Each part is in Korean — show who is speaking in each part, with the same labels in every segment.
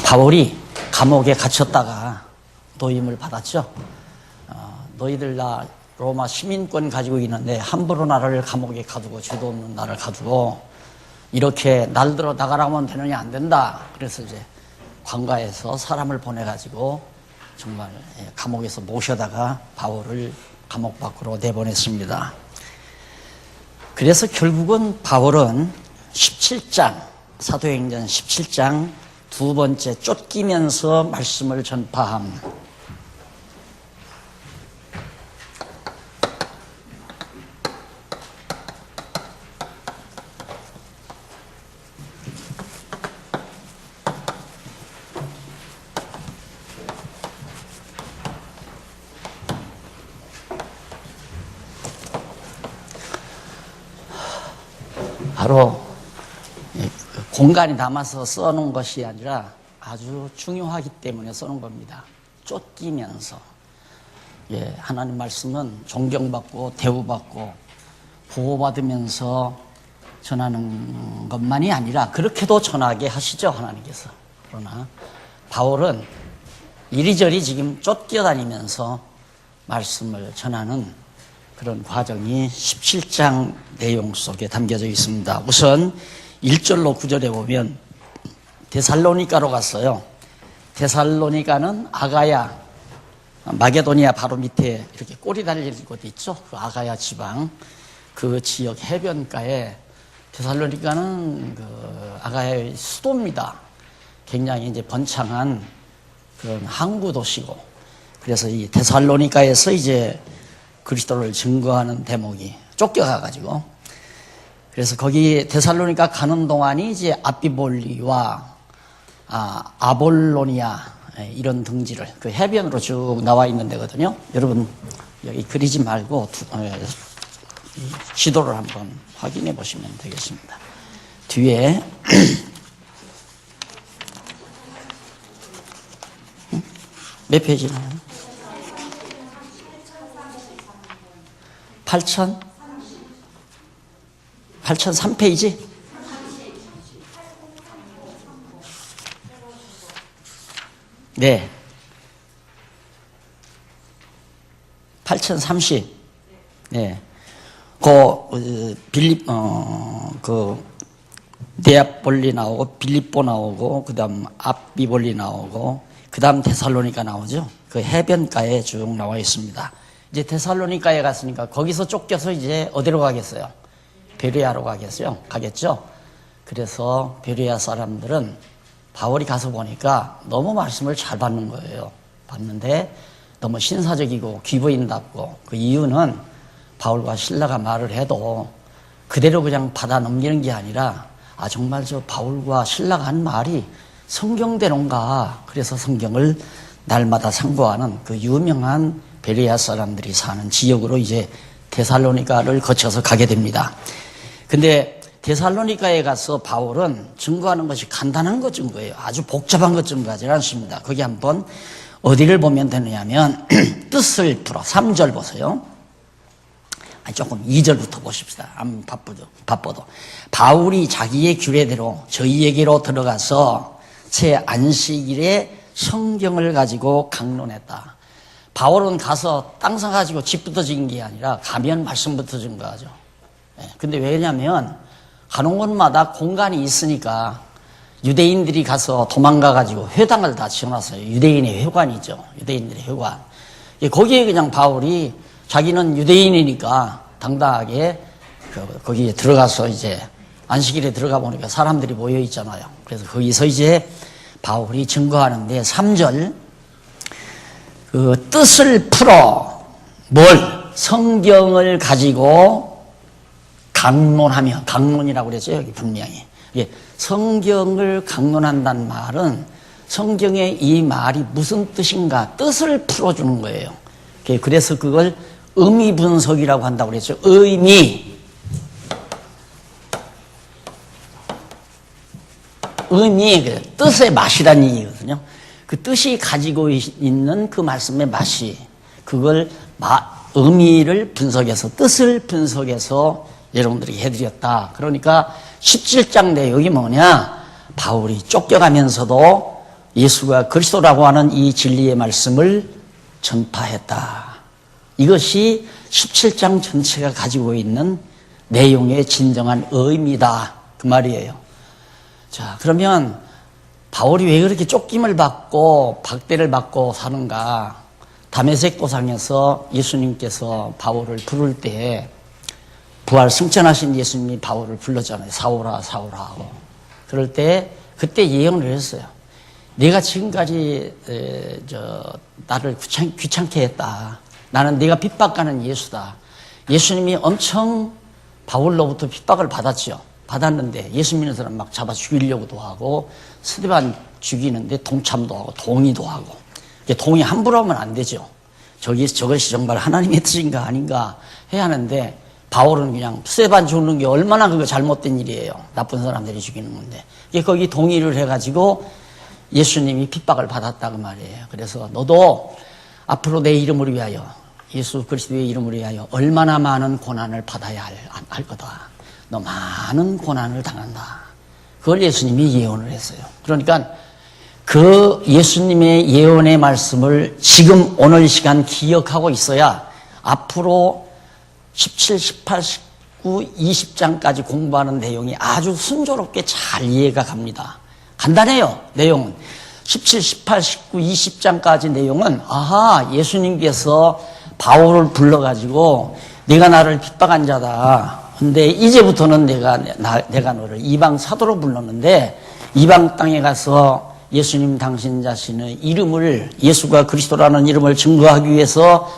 Speaker 1: 바울이 감옥에 갇혔다가 도임을 받았죠. 너희들 나 로마 시민권 가지고 있는데 함부로 나를 감옥에 가두고 죄도 없는 나를 가두고 이렇게 날들어 나가라면 되느냐, 안 된다. 그래서 이제 관가에서 사람을 보내가지고 정말 감옥에서 모셔다가 바울을 감옥 밖으로 내보냈습니다. 그래서 결국은 바울은 17장, 사도행전 17장 두 번째 쫓기면서 말씀을 전파함. 바로 공간이 남아서 써놓은 것이 아니라 아주 중요하기 때문에 써놓은 겁니다. 쫓기면서. 하나님 말씀은 존경받고 대우받고 보호받으면서 전하는 것만이 아니라 그렇게도 전하게 하시죠, 하나님께서. 그러나 바울은 이리저리 지금 쫓겨다니면서 말씀을 전하는 그런 과정이 17장 내용 속에 담겨져 있습니다. 우선 1절로 9절에 보면 데살로니가로 갔어요. 데살로니가는 아가야, 마게도니아 바로 밑에 이렇게 꼬리 달린 곳 있죠. 그 아가야 지방, 그 지역 해변가에 데살로니가는 그 아가야의 수도입니다. 굉장히 이제 번창한 그런 항구 도시고, 그래서 이 데살로니가에서 이제 그리스도를 증거하는 대목이 쫓겨가가지고, 그래서 거기 데살로니가 가는 동안이 이제 아비볼리와 아볼로니아 이런 등지를 그 해변으로 쭉 나와 있는 데거든요. 여러분 여기 그리지 말고 지도를 한번 확인해 보시면 되겠습니다. 뒤에 몇 페이지나요? 8003페이지? 네. 8030. 네. 네아폴리 나오고, 빌립보 나오고, 그 다음 아비볼리 나오고, 그 다음 데살로니가 나오죠. 그 해변가에 쭉 나와 있습니다. 이제 데살로니가에 갔으니까 거기서 쫓겨서 이제 어디로 가겠어요? 베레아로 가겠죠? 그래서 베레아 사람들은 바울이 가서 보니까 너무 말씀을 잘 받는 거예요. 받는데 너무 신사적이고 귀부인답고, 그 이유는 바울과 실라가 말을 해도 그대로 그냥 받아 넘기는 게 아니라 정말 저 바울과 실라가 한 말이 성경대로인가, 그래서 성경을 날마다 상고하는 그 유명한 베레아 사람들이 사는 지역으로 이제 데살로니가를 거쳐서 가게 됩니다. 근데 데살로니가에 가서 바울은 증거하는 것이 간단한 것 증거예요. 아주 복잡한 것 증거하지 않습니다. 거기 한번 어디를 보면 되느냐면 뜻을 풀어 3절 보세요. 조금 2절부터 보십시다. 안 바빠도. 바울이 자기의 규례대로 저희에게로 들어가서 제 안식일에 성경을 가지고 강론했다. 바울은 가서 땅 사가지고 집부터 지은 게 아니라 가면 말씀부터 증거하죠. 근데 왜냐면 가는 곳마다 공간이 있으니까 유대인들이 가서 도망가가지고 회당을 다 지어놨어요. 유대인의 회관이죠. 유대인들의 회관. 거기에 그냥 바울이 자기는 유대인이니까 당당하게 거기에 들어가서 이제 안식일에 들어가 보니까 사람들이 모여 있잖아요. 그래서 거기서 이제 바울이 증거하는데 3절 그 뜻을 풀어 성경을 가지고 강론하며, 강론이라고 그랬죠, 여기 분명히. 성경을 강론한다는 말은 성경의 이 말이 무슨 뜻인가 뜻을 풀어주는 거예요. 그래서 그걸 의미 분석이라고 한다고 그랬죠. 의미, 뜻의 맛이라는 얘기거든요. 그 뜻이 가지고 있는 그 말씀의 맛이, 그걸 의미를 분석해서, 뜻을 분석해서 여러분들에게 해드렸다. 그러니까 17장 내용이 뭐냐? 바울이 쫓겨가면서도 예수가 그리스도라고 하는 이 진리의 말씀을 전파했다. 이것이 17장 전체가 가지고 있는 내용의 진정한 의미다. 그 말이에요. 자, 그러면 바울이 왜 그렇게 쫓김을 받고 박대를 받고 사는가? 다메섹 도상에서 예수님께서 바울을 부를 때 부활 승천하신 예수님이 바울을 불렀잖아요. 사울아 사울아 하고. 그럴 때 그때 예언을 했어요. 내가 지금까지 나를 귀찮게 했다. 나는 네가 핍박하는 예수다. 예수님이 엄청 바울로부터 핍박을 받았죠. 받았는데 예수 믿는 사람 막 잡아 죽이려고도 하고 스데반 죽이는데 동참도 하고 동의도 하고. 동의 함부로 하면 안 되죠. 저것이 정말 하나님의 뜻인가 아닌가 해야 하는데 바울은 그냥 스데반 죽는 게 얼마나 그거 잘못된 일이에요. 나쁜 사람들이 죽이는 건데. 거기 동의를 해가지고 예수님이 핍박을 받았다 그 말이에요. 그래서 너도 앞으로 내 이름을 위하여 예수 그리스도의 이름을 위하여 얼마나 많은 고난을 받아야 할 거다. 너 많은 고난을 당한다. 그걸 예수님이 예언을 했어요. 그러니까 그 예수님의 예언의 말씀을 지금 오늘 시간 기억하고 있어야 앞으로 17, 18, 19, 20장까지 공부하는 내용이 아주 순조롭게 잘 이해가 갑니다. 간단해요. 내용은 17, 18, 19, 20장까지 내용은 아하 예수님께서 바울을 불러가지고 네가 나를 핍박한 자다. 근데 이제부터는 내가 너를 이방 사도로 불렀는데 이방 땅에 가서 예수님 당신 자신의 이름을 예수가 그리스도라는 이름을 증거하기 위해서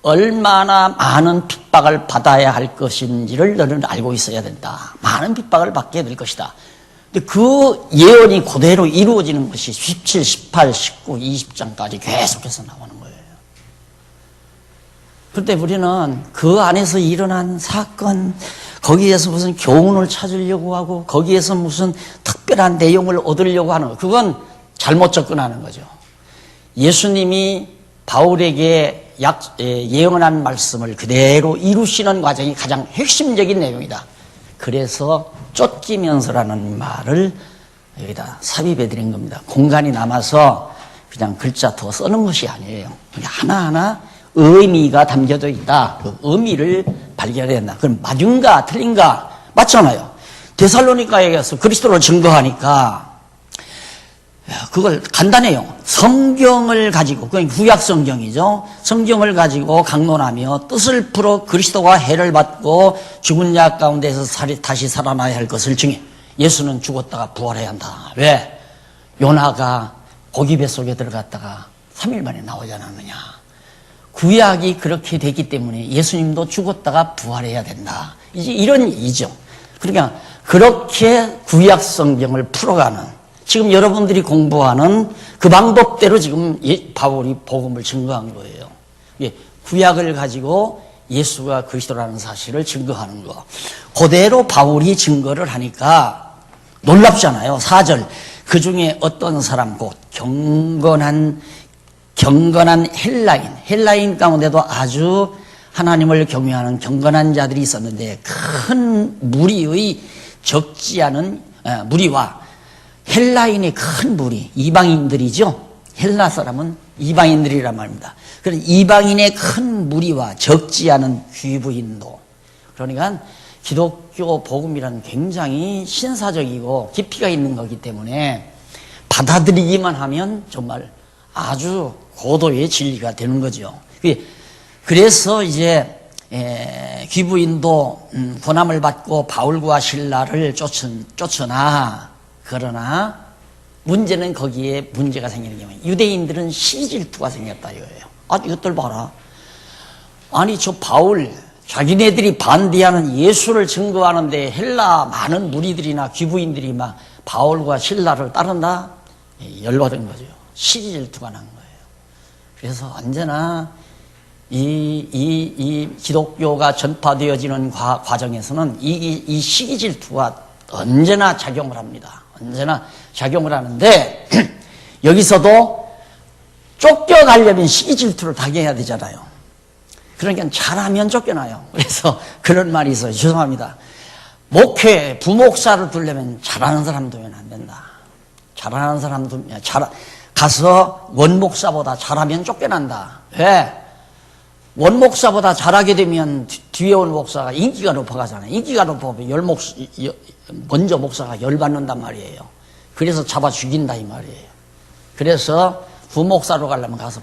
Speaker 1: 얼마나 많은 핍박을 받아야 할 것인지를 너는 알고 있어야 된다. 많은 핍박을 받게 될 것이다. 근데 그 예언이 그대로 이루어지는 것이 17, 18, 19, 20장까지 계속해서 나오는 거예요. 그런데 우리는 그 안에서 일어난 사건, 거기에서 무슨 교훈을 찾으려고 하고 거기에서 무슨 특별한 내용을 얻으려고 하는 거, 그건 잘못 접근하는 거죠. 예수님이 바울에게 예언한 말씀을 그대로 이루시는 과정이 가장 핵심적인 내용이다. 그래서 쫓기면서라는 말을 여기다 삽입해 드린 겁니다. 공간이 남아서 그냥 글자 더 써는 것이 아니에요. 하나하나 의미가 담겨져 있다. 그 의미를 발견해야 된다. 그럼 맞은가 틀린가? 맞잖아요. 데살로니가에 가서 그리스도를 증거하니까 그걸 간단해요. 성경을 가지고, 그건 구약 성경이죠. 성경을 가지고 강론하며 뜻을 풀어 그리스도가 해를 받고 죽은 자 가운데서 다시 살아나야 할 것을 증해. 예수는 죽었다가 부활해야 한다. 왜? 요나가 고기 뱃속에 들어갔다가 3일 만에 나오지 않았느냐. 구약이 그렇게 됐기 때문에 예수님도 죽었다가 부활해야 된다. 이제 이런 얘기죠. 그러니까 그렇게 구약 성경을 풀어가는, 지금 여러분들이 공부하는 그 방법대로 지금 바울이 복음을 증거한 거예요. 구약을 가지고 예수가 그리스도라는 사실을 증거하는 거. 그대로 바울이 증거를 하니까 놀랍잖아요. 4절. 그 중에 어떤 사람, 곧 경건한 헬라인 가운데도 아주 하나님을 경외하는 경건한 자들이 있었는데 큰 무리의 적지 않은 무리와 헬라인의 큰 무리, 이방인들이죠. 헬라 사람은 이방인들이란 말입니다. 그런 이방인의 큰 무리와 적지 않은 귀부인도. 그러니까 기독교 복음이란 굉장히 신사적이고 깊이가 있는 거기 때문에 받아들이기만 하면 정말 아주 고도의 진리가 되는 거죠. 그래서 이제 귀부인도 고난을 받고 바울과 실라를 쫓으나, 그러나 문제는 거기에 문제가 생기는 게 뭐예요? 유대인들은 시기질투가 생겼다 이거예요. 아, 이것들 봐라. 아니 저 바울, 자기네들이 반대하는 예수를 증거하는데 헬라 많은 무리들이나 귀부인들이 막 바울과 실라를 따른다? 열받은 거죠. 시기질투가 난 거예요. 그래서 언제나 이 기독교가 전파되어지는 과정에서는 이 시기질투가 언제나 작용을 합니다. 언제나 작용을 하는데 여기서도 쫓겨가려면 시기질투를 당해야 되잖아요. 그러니까 잘하면 쫓겨나요. 그래서 그런 말이 있어요. 죄송합니다. 목회, 부목사를 두려면 잘하는 사람 두면 안 된다. 잘하는 사람도 가서 원목사보다 잘하면 쫓겨난다. 왜? 원목사보다 잘하게 되면 뒤에 온 목사가 인기가 높아가잖아요. 인기가 높아면 먼저 목사가 열받는단 말이에요. 그래서 잡아 죽인다 이 말이에요. 그래서 부목사로 가려면 가서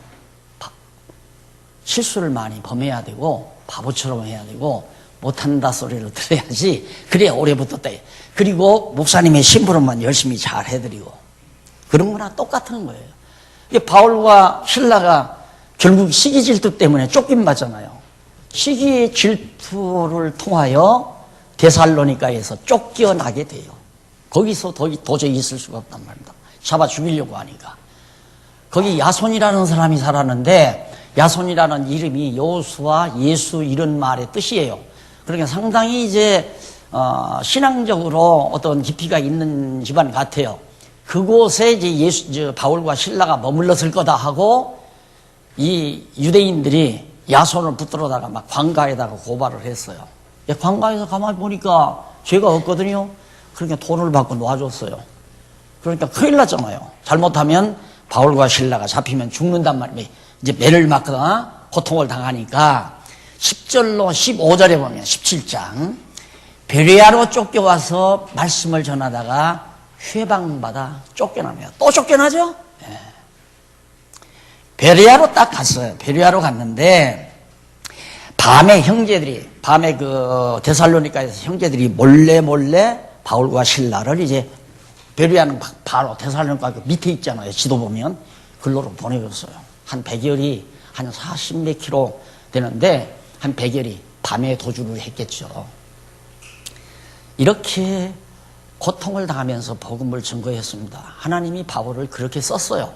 Speaker 1: 실수를 많이 범해야 되고 바보처럼 해야 되고 못한다 소리를 들어야지. 그래야 오래 붙었다. 그리고 목사님의 심부름만 열심히 잘 해드리고 그런 거나 똑같은 거예요. 바울과 신라가 결국 시기 질투 때문에 쫓김받잖아요. 시기 질투를 통하여 데살로니가에서 쫓겨나게 돼요. 거기서 도저히 있을 수가 없단 말입니다. 잡아 죽이려고 하니까. 거기 야손이라는 사람이 살았는데 야손이라는 이름이 여호수아, 예수 이런 말의 뜻이에요. 그러니까 상당히 이제 신앙적으로 어떤 깊이가 있는 집안 같아요. 그곳에 이제 바울과 신라가 머물렀을 거다 하고 이 유대인들이 야손을 붙들어다가 막 관가에다가 고발을 했어요. 관가에서 가만히 보니까 죄가 없거든요. 그러니까 돈을 받고 놔줬어요. 그러니까 큰일 났잖아요. 잘못하면 바울과 신라가 잡히면 죽는단 말이에요. 이제 매를 맞거나 고통을 당하니까 10절로 15절에 보면 17장 베레아로 쫓겨와서 말씀을 전하다가 회방받아 쫓겨납니다. 또 쫓겨나죠? 네. 베레아로 딱 갔어요. 베레아로 갔는데 밤에 그 데살로니가에서 형제들이 몰래 바울과 신라를 이제 베레아는 바로 데살로니가 그 밑에 있잖아요. 지도 보면 글로로 보내줬어요. 한 100여리 한 40몇 킬로 되는데 한 100여리 밤에 도주를 했겠죠. 이렇게 고통을 당하면서 복음을 증거했습니다. 하나님이 바울을 그렇게 썼어요.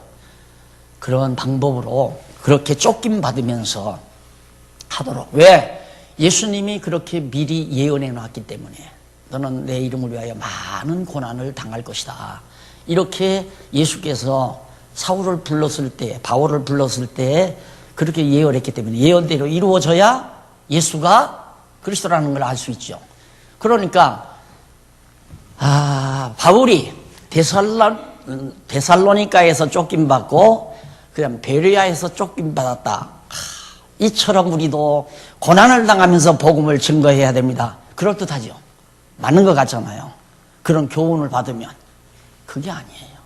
Speaker 1: 그런 방법으로 그렇게 쫓김받으면서 하도록. 왜? 예수님이 그렇게 미리 예언해 놨기 때문에 너는 내 이름을 위하여 많은 고난을 당할 것이다. 이렇게 예수께서 바울을 불렀을 때 그렇게 예언했기 때문에 예언대로 이루어져야 예수가 그리스도라는 걸 알 수 있죠. 그러니까 바울이 데살로니가에서 쫓김받고 그다음 베레아에서 쫓김받았다. 이처럼 우리도 고난을 당하면서 복음을 증거해야 됩니다. 그럴듯하죠. 맞는 것 같잖아요. 그런 교훈을 받으면. 그게 아니에요.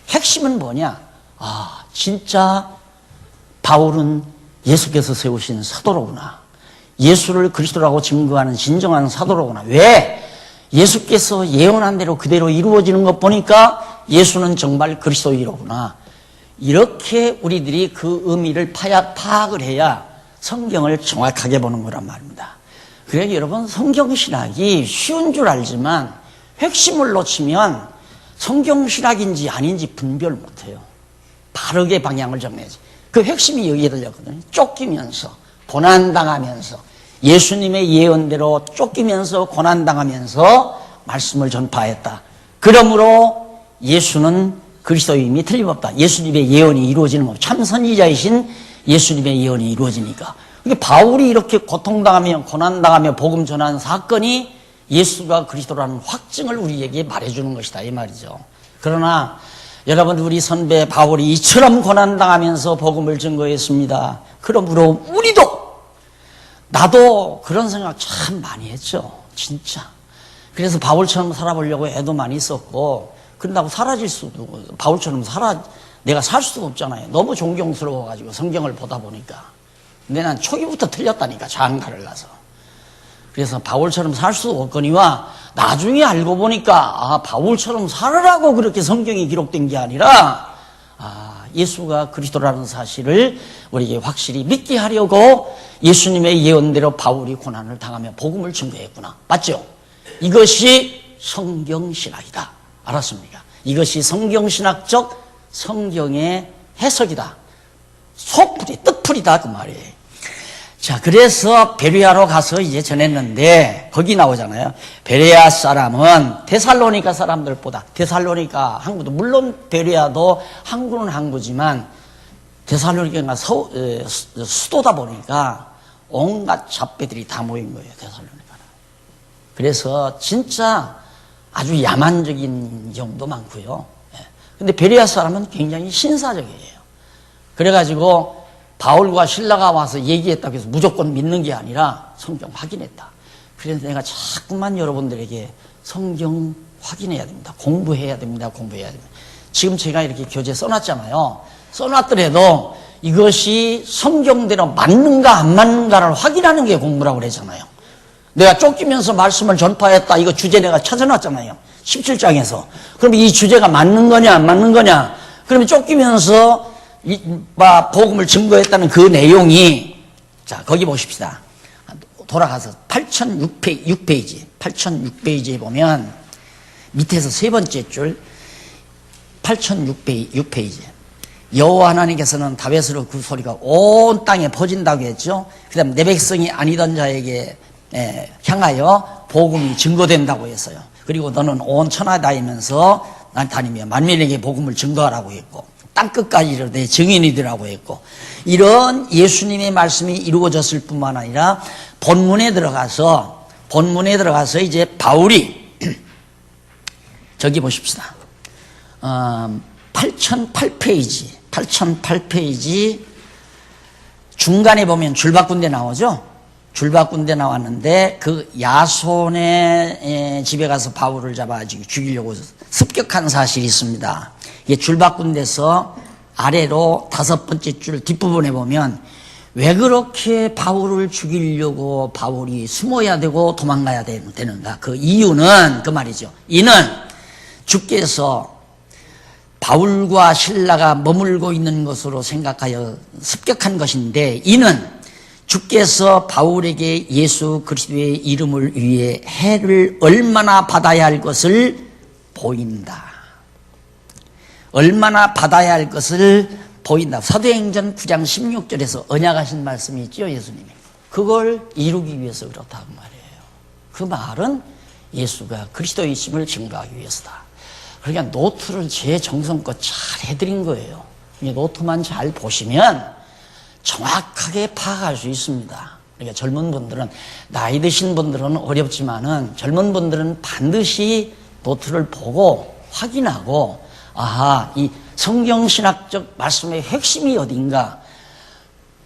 Speaker 1: 핵심은 뭐냐? 진짜 바울은 예수께서 세우신 사도로구나. 예수를 그리스도라고 증거하는 진정한 사도로구나. 왜? 예수께서 예언한 대로 그대로 이루어지는 것 보니까 예수는 정말 그리스도이로구나. 이렇게 우리들이 그 의미를 파악을 해야 성경을 정확하게 보는 거란 말입니다. 그래서 여러분 성경신학이 쉬운 줄 알지만 핵심을 놓치면 성경신학인지 아닌지 분별 못해요. 바르게 방향을 정해야지. 그 핵심이 여기에 들렸거든요. 쫓기면서 고난당하면서 예수님의 예언대로 쫓기면서 고난당하면서 말씀을 전파했다. 그러므로 예수는 그리스도임이 틀림없다. 예수님의 예언이 이루어지는 것. 참 선지자이신 예수님의 예언이 이루어지니까. 바울이 이렇게 고통당하며 고난당하며 복음 전하는 사건이 예수가 그리스도라는 확증을 우리에게 말해주는 것이다 이 말이죠. 그러나 여러분 우리 선배 바울이 이처럼 고난당하면서 복음을 증거했습니다. 그러므로 나도 그런 생각 참 많이 했죠. 진짜. 그래서 바울처럼 살아보려고 애도 많이 썼고 그런다고 바울처럼 내가 살 수가 없잖아요. 너무 존경스러워가지고 성경을 보다 보니까. 근데 난 초기부터 틀렸다니까 장가를 가서. 그래서 바울처럼 살 수 없거니와 나중에 알고 보니까 바울처럼 살으라고 그렇게 성경이 기록된 게 아니라 예수가 그리스도라는 사실을 우리에게 확실히 믿게 하려고 예수님의 예언대로 바울이 고난을 당하며 복음을 증거했구나. 맞죠? 이것이 성경신학이다. 알았습니까? 이것이 성경신학적 성경의 해석이다. 속풀이, 뜻풀이다 그 말이에요. 자, 그래서 베레아로 가서 이제 전했는데 거기 나오잖아요. 베레아 사람은 데살로니가 사람들보다 데살로니가 항구도 물론 베레아도 항구는 항구지만 데살로니가가 수도다 보니까 온갖 잡배들이 다 모인 거예요. 데살로니가는. 그래서 진짜 아주 야만적인 경우도 많고요. 근데 베레아 사람은 굉장히 신사적이에요. 그래가지고 바울과 실라가 와서 얘기했다고 해서 무조건 믿는 게 아니라 성경 확인했다. 그래서 내가 자꾸만 여러분들에게 성경 확인해야 됩니다. 공부해야 됩니다. 공부해야 됩니다. 지금 제가 이렇게 교재 써놨잖아요. 써놨더라도 이것이 성경대로 맞는가 안 맞는가를 확인하는 게 공부라고 그랬잖아요. 내가 쫓기면서 말씀을 전파했다. 이거 주제 내가 찾아놨잖아요. 17장에서. 그럼 이 주제가 맞는 거냐 안 맞는 거냐. 그러면 쫓기면서 복음을 증거했다는 그 내용이, 자 거기 보십시다. 돌아가서 8006페이지 8006페이지에 보면 밑에서 세 번째 줄 8006페이지 여호와 하나님께서는 다윗으로 그 소리가 온 땅에 퍼진다고 했죠. 그 다음 내 백성이 아니던 자에게 향하여 복음이 증거된다고 했어요. 그리고 너는 온 천하 다니면서 난 다니며 만민에게 복음을 증거하라고 했고 땅끝까지 이르되 증인이 되라고 했고, 이런 예수님의 말씀이 이루어졌을 뿐만 아니라 본문에 들어가서 이제 바울이 저기 보십시다. 8008페이지 중간에 보면 줄바꾼데 나오죠. 줄바꾼데 나왔는데 그 야손의 집에 가서 바울을 잡아 죽이려고 습격한 사실이 있습니다. 이게 줄바꾼데서 아래로 5번째 줄 뒷부분에 보면 왜 그렇게 바울을 죽이려고 바울이 숨어야 되고 도망가야 되는가. 그 이유는 그 말이죠. 이는 주께서 바울과 실라가 머물고 있는 것으로 생각하여 습격한 것인데, 이는 주께서 바울에게 예수 그리스도의 이름을 위해 해를 얼마나 받아야 할 것을 보인다. 얼마나 받아야 할 것을 보인다. 사도행전 9장 16절에서 언약하신 말씀이 있죠, 예수님이. 그걸 이루기 위해서 그렇다고 말이에요. 그 말은 예수가 그리스도이심을 증거하기 위해서다. 그러니까 노트를 제 정성껏 잘 해드린 거예요. 이 노트만 잘 보시면 정확하게 파악할 수 있습니다. 그러니까 젊은 분들은, 나이 드신 분들은 어렵지만은 젊은 분들은 반드시 노트를 보고 확인하고, 아하, 이 성경신학적 말씀의 핵심이 어딘가,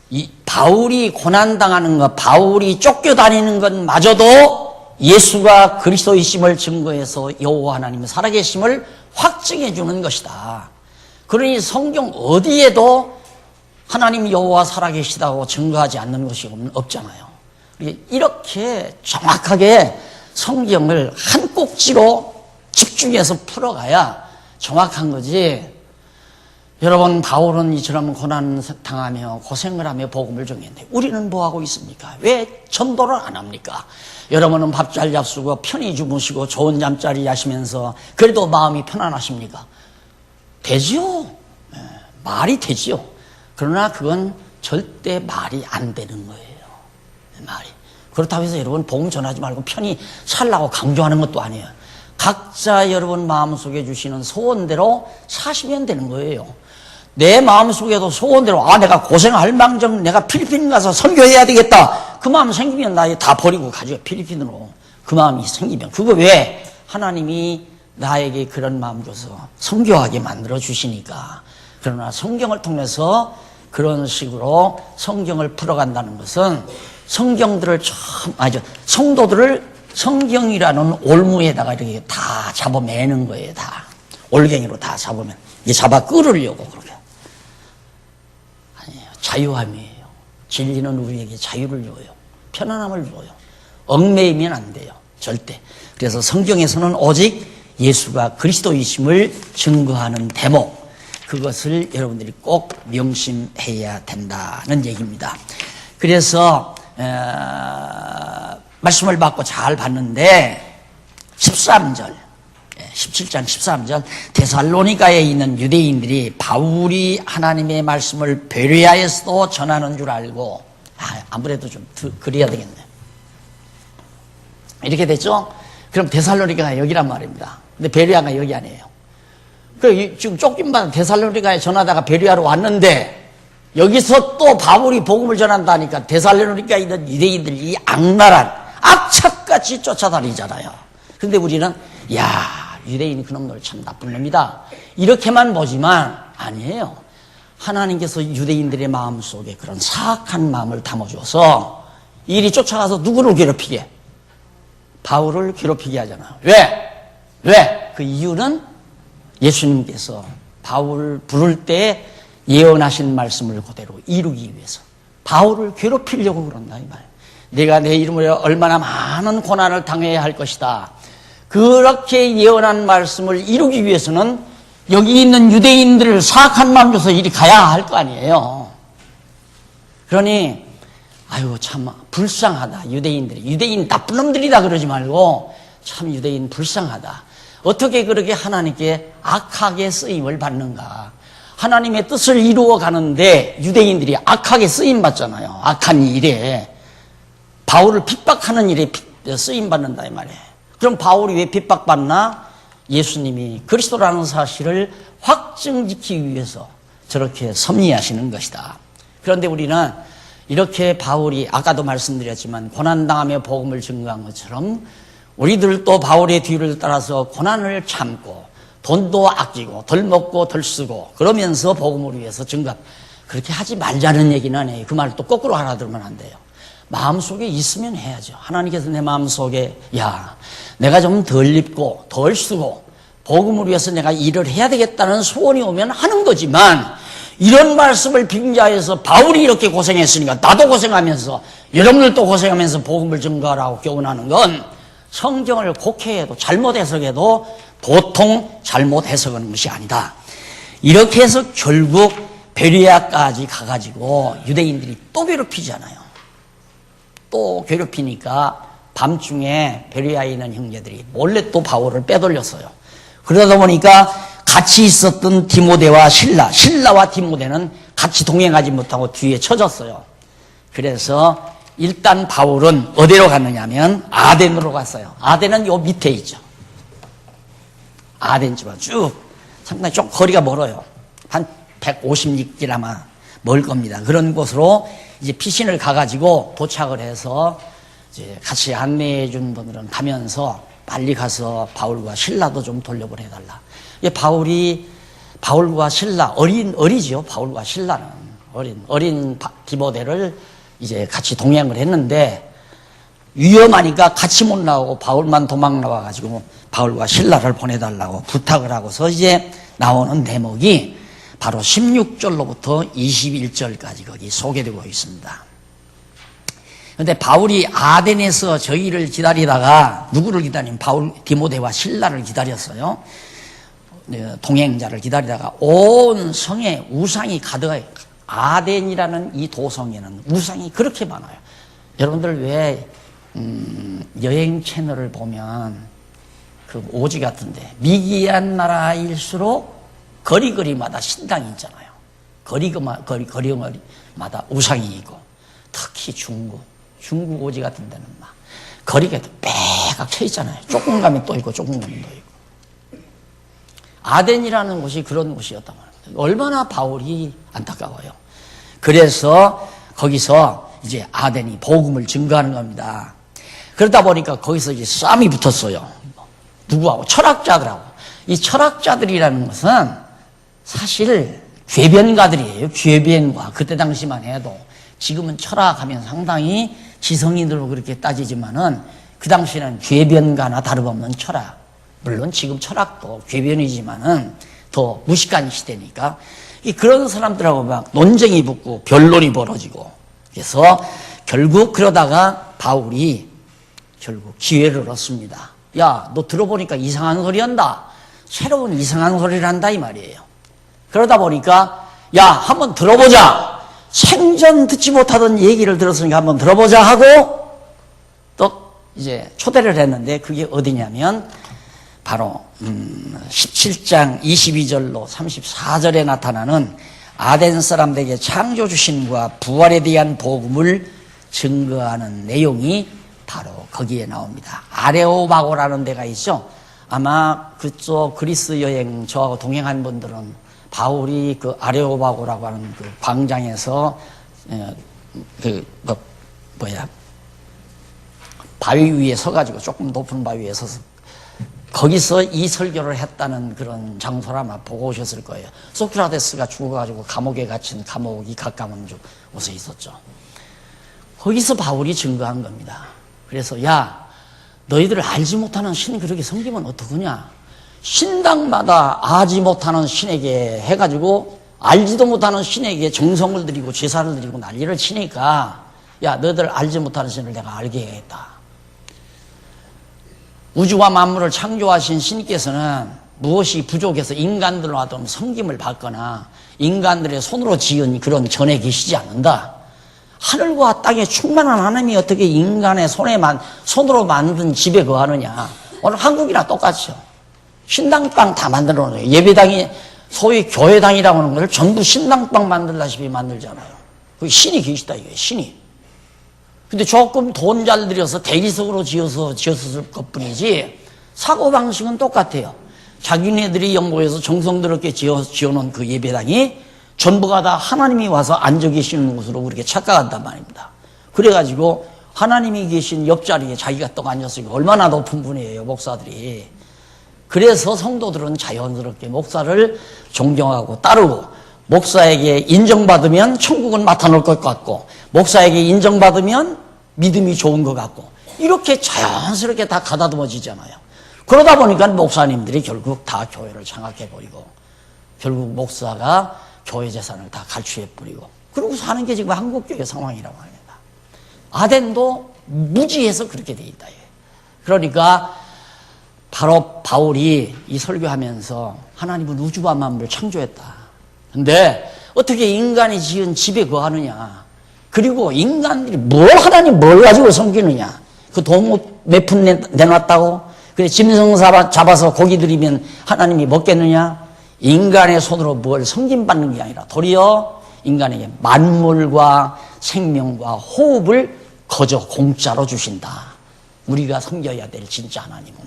Speaker 1: 이 바울이 고난당하는 것, 바울이 쫓겨다니는 것마저도 예수가 그리스도이심을 증거해서 여호와 하나님의 살아계심을 확증해 주는 것이다. 그러니 성경 어디에도 하나님 여호와 살아계시다고 증거하지 않는 것이 없잖아요. 이렇게 정확하게 성경을 한 꼭지로 집중해서 풀어가야 정확한 거지. 여러분, 바울은 이처럼 고난 당하며 고생을 하며 복음을 전했는데 우리는 뭐 하고 있습니까? 왜 전도를 안 합니까? 여러분은 밥 잘 잡수고 편히 주무시고 좋은 잠자리 자시면서 그래도 마음이 편안하십니까? 되죠. 말이 되죠. 그러나 그건 절대 말이 안 되는 거예요. 말이. 그렇다고 해서 여러분 복음 전하지 말고 편히 살라고 강조하는 것도 아니에요. 각자 여러분 마음속에 주시는 소원대로 사시면 되는 거예요. 내 마음속에도 소원대로, 내가 고생할 망정 내가 필리핀 가서 선교해야 되겠다. 그 마음 생기면 나 다 버리고 가죠. 필리핀으로. 그 마음이 생기면. 그거 왜? 하나님이 나에게 그런 마음 줘서 선교하게 만들어 주시니까. 그러나 성경을 통해서 그런 식으로 성경을 풀어간다는 것은 성경들을 성도들을 성경이라는 올무에다가 이렇게 다 잡아매는 거예요. 다 올갱이로 다 잡으면 이게 잡아 끌으려고 그러게. 아니에요. 자유함이에요. 진리는 우리에게 자유를 줘요. 편안함을 줘요. 얽매이면 안 돼요. 절대. 그래서 성경에서는 오직 예수가 그리스도이심을 증거하는 대목, 그것을 여러분들이 꼭 명심해야 된다는 얘기입니다. 그래서 말씀을 받고 잘 봤는데 13절, 17장 13절, 데살로니가에 있는 유대인들이 바울이 하나님의 말씀을 베레아에서도 전하는 줄 알고, 아무래도 좀 그래야 되겠네요. 이렇게 됐죠? 그럼 데살로니가가 여기란 말입니다. 근데 베레아가 여기 아니에요. 지금 쫓김받아 데살로니가에 전하다가 베레아로 왔는데 여기서 또 바울이 복음을 전한다니까 데살로니가에 있는 유대인들, 이 악랄한 악착같이 쫓아다니잖아요. 근데 우리는 유대인이 그놈들 참 나쁜 놈이다. 이렇게만 보지만 아니에요. 하나님께서 유대인들의 마음속에 그런 사악한 마음을 담아줘서 이리 쫓아가서 누구를 괴롭히게? 바울을 괴롭히게 하잖아요. 왜? 그 이유는 예수님께서 바울을 부를 때 예언하신 말씀을 그대로 이루기 위해서 바울을 괴롭히려고 그런다 이 말. 내가 내 이름으로 얼마나 많은 고난을 당해야 할 것이다. 그렇게 예언한 말씀을 이루기 위해서는 여기 있는 유대인들을 사악한 마음 줘서 이리 가야 할 거 아니에요. 그러니 아유 참 불쌍하다. 유대인 나쁜 놈들이다 그러지 말고 참 유대인 불쌍하다. 어떻게 그렇게 하나님께 악하게 쓰임을 받는가. 하나님의 뜻을 이루어 가는데 유대인들이 악하게 쓰임 받잖아요. 악한 일에. 바울을 핍박하는 일에 쓰임 받는다 이 말이에요. 그럼 바울이 왜 핍박받나? 예수님이 그리스도라는 사실을 확증지키기 위해서 저렇게 섭리하시는 것이다. 그런데 우리는 이렇게 바울이 아까도 말씀드렸지만 고난당하며 복음을 증거한 것처럼 우리들도 바울의 뒤를 따라서 고난을 참고 돈도 아끼고 덜 먹고 덜 쓰고 그러면서 복음을 위해서 증거. 그렇게 하지 말자는 얘기는 아니에요. 그 말을 또 거꾸로 알아들으면 안 돼요. 마음속에 있으면 해야죠. 하나님께서 내 마음속에 야 내가 좀 덜 입고 덜 쓰고 복음을 위해서 내가 일을 해야 되겠다는 소원이 오면 하는 거지만 이런 말씀을 빙자해서 바울이 이렇게 고생했으니까 나도 고생하면서 여러분들도 고생하면서 복음을 증거하라고 교훈하는 건 성경을 곡해해도 잘못 해석해도 보통 잘못 해석하는 것이 아니다. 이렇게 해서 결국 베레아까지 가가지고 유대인들이 또 괴롭히잖아요. 또 괴롭히니까 밤중에 베레아에 있는 형제들이 몰래 또 바울을 빼돌렸어요. 그러다 보니까 같이 있었던 디모데와 신라와 디모데는 같이 동행하지 못하고 뒤에 쳐졌어요. 그래서 일단 바울은 어디로 갔느냐면 아덴으로 갔어요. 아덴은 요 밑에 있죠. 아덴 지방 쭉 상당히 좀 거리가 멀어요. 한 150리길 아마 멀 겁니다. 그런 곳으로 이제 피신을 가가지고 도착을 해서 이제 같이 안내해 준 분들은 가면서 빨리 가서 바울과 신라도 좀 돌려보내달라. 바울과 신라, 어리지요. 바울과 신라는. 어린 디모데를 이제 같이 동행을 했는데 위험하니까 같이 못 나오고 바울만 도망 나와가지고 바울과 신라를 보내달라고 부탁을 하고서 이제 나오는 대목이 바로 16절로부터 21절까지 거기 소개되고 있습니다. 그런데 바울이 아덴에서 저희를 기다리다가 누구를 기다리면 디모데와 신라를 기다렸어요. 동행자를 기다리다가 온 성에 우상이 가득해요. 아덴이라는 이 도성에는 우상이 그렇게 많아요. 여러분들 왜 여행 채널을 보면 그 오지 같은데 미기한 나라일수록 거리마다 신당이 있잖아요. 거리마다 우상이 있고 특히 중국 오지 같은 데는 막 거리가 빼각 쳐 있잖아요. 조금 가면 또 있고 조금 가면 또 있고. 아덴이라는 곳이 그런 곳이었단 말이에요. 얼마나 바울이 안타까워요. 그래서 거기서 이제 아덴이 복음을 증거하는 겁니다. 그러다 보니까 거기서 이제 싸움이 붙었어요. 누구하고? 철학자들하고. 이 철학자들이라는 것은 사실 궤변가들이에요. 궤변가. 그때 당시만 해도. 지금은 철학하면 상당히 지성인들로 그렇게 따지지만은 그 당시에는 궤변가나 다름없는 철학. 물론 지금 철학도 궤변이지만은 더 무식한 시대니까 그런 사람들하고 막 논쟁이 붙고 변론이 벌어지고 그래서 결국 그러다가 바울이 결국 기회를 얻습니다. 야, 너 들어보니까 이상한 소리 한다. 새로운 이상한 소리를 한다 이 말이에요. 그러다 보니까 야, 한번 들어보자. 생전 듣지 못하던 얘기를 들었으니까 한번 들어보자 하고 또 이제 초대를 했는데 그게 어디냐면 바로 17장 22절로 34절에 나타나는 아덴 사람들에게 창조주신과 부활에 대한 복음을 증거하는 내용이 바로 거기에 나옵니다. 아레오바고라는 데가 있죠. 아마 그쪽 그리스 여행 저하고 동행한 분들은 바울이 그 아레오바고라고 하는 그 광장에서 바위 위에 서가지고 조금 높은 바위 위에 서서 거기서 이 설교를 했다는 그런 장소를 아마 보고 오셨을 거예요. 소크라테스가 죽어가지고 감옥에 갇힌 감옥이 가까운 곳에 있었죠. 거기서 바울이 증거한 겁니다. 그래서 야, 너희들 알지 못하는 신 그렇게 섬기면 어떡하냐. 신당마다 알지 못하는 신에게 해가지고 알지도 못하는 신에게 정성을 들이고 제사를 드리고 난리를 치니까 야, 너희들 알지 못하는 신을 내가 알게 해야겠다. 우주와 만물을 창조하신 신께서는 무엇이 부족해서 인간들로 하던 섬김을 받거나 인간들의 손으로 지은 그런 전에 계시지 않는다. 하늘과 땅에 충만한 하나님이 어떻게 인간의 손으로 만든 집에 거하느냐. 오늘 한국이랑 똑같죠. 신당방 다 만들어 놓아요. 예배당이 소위 교회당이라고 하는 걸 전부 신당방 만들다시피 만들잖아요. 그 신이 계시다 이거예요. 신이. 근데 조금 돈 잘 들여서 대리석으로 지었을 것 뿐이지 사고방식은 똑같아요. 자기네들이 연구해서 정성스럽게 지어놓은 그 예배당이 전부가 다 하나님이 와서 앉아 계시는 곳으로 그렇게 착각한단 말입니다. 그래가지고 하나님이 계신 옆자리에 자기가 떡 앉았으니까 얼마나 높은 분이에요, 목사들이. 그래서 성도들은 자연스럽게 목사를 존경하고 따르고 목사에게 인정받으면 천국은 맡아놓을 것 같고 목사에게 인정받으면 믿음이 좋은 것 같고 이렇게 자연스럽게 다 가다듬어지잖아요. 그러다 보니까 목사님들이 결국 다 교회를 장악해버리고 결국 목사가 교회 재산을 다 갈취해버리고 그러고 사는 게 지금 한국교회 상황이라고 합니다. 아덴도 무지해서 그렇게 돼 있다. 그러니까 바로 바울이 이 설교하면서 하나님은 우주와 만물을 창조했다. 근데 어떻게 인간이 지은 집에 거하느냐. 그리고 인간들이 하나님 뭘 가지고 섬기느냐. 그 돈 몇 푼 내놨다고? 그래 짐승 잡아서 고기 드리면 하나님이 먹겠느냐. 인간의 손으로 뭘 섬김받는 게 아니라 도리어 인간에게 만물과 생명과 호흡을 거저 공짜로 주신다. 우리가 섬겨야 될 진짜 하나님은.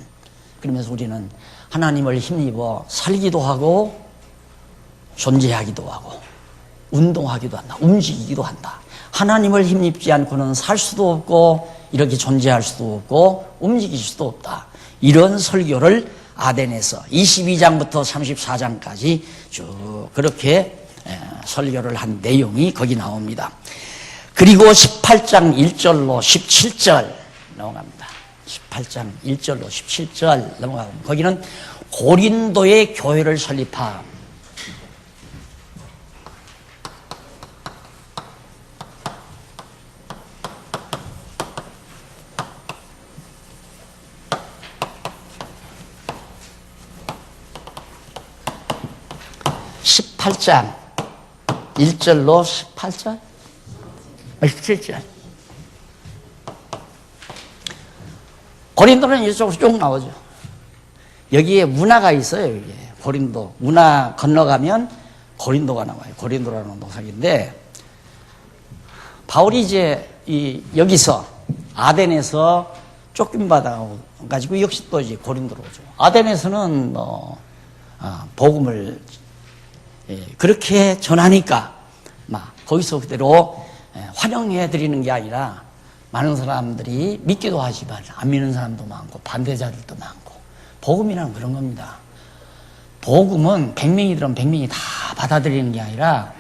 Speaker 1: 그러면서 우리는 하나님을 힘입어 살기도 하고 존재하기도 하고 운동하기도 한다. 움직이기도 한다. 하나님을 힘입지 않고는 살 수도 없고 이렇게 존재할 수도 없고 움직일 수도 없다. 이런 설교를 아덴에서 22장부터 34장까지 쭉 그렇게 설교를 한 내용이 거기 나옵니다. 그리고 18장 1절로 17절 넘어갑니다. 18장 1절로 17절 넘어가고 거기는 고린도의 교회를 설립함. (18장) 1절로 18절? 17절. 고린도는 이쪽으로 쭉 나오죠. 여기에 운하가 있어요. 여기에. 고린도. 운하 건너가면 고린도가 나와요. 고린도라는 도상인데 바울이 이제 여기서 아덴에서 쫓김받아 가지고 역시 또 이제 고린도로 오죠. 아덴에서는 복음을 그렇게 전하니까 막 거기서 그대로 환영해 드리는 게 아니라 많은 사람들이 믿기도 하지만 안 믿는 사람도 많고 반대자들도 많고 복음이란 그런 겁니다. 복음은 100명이든 100명이 다 받아들이는 게 아니라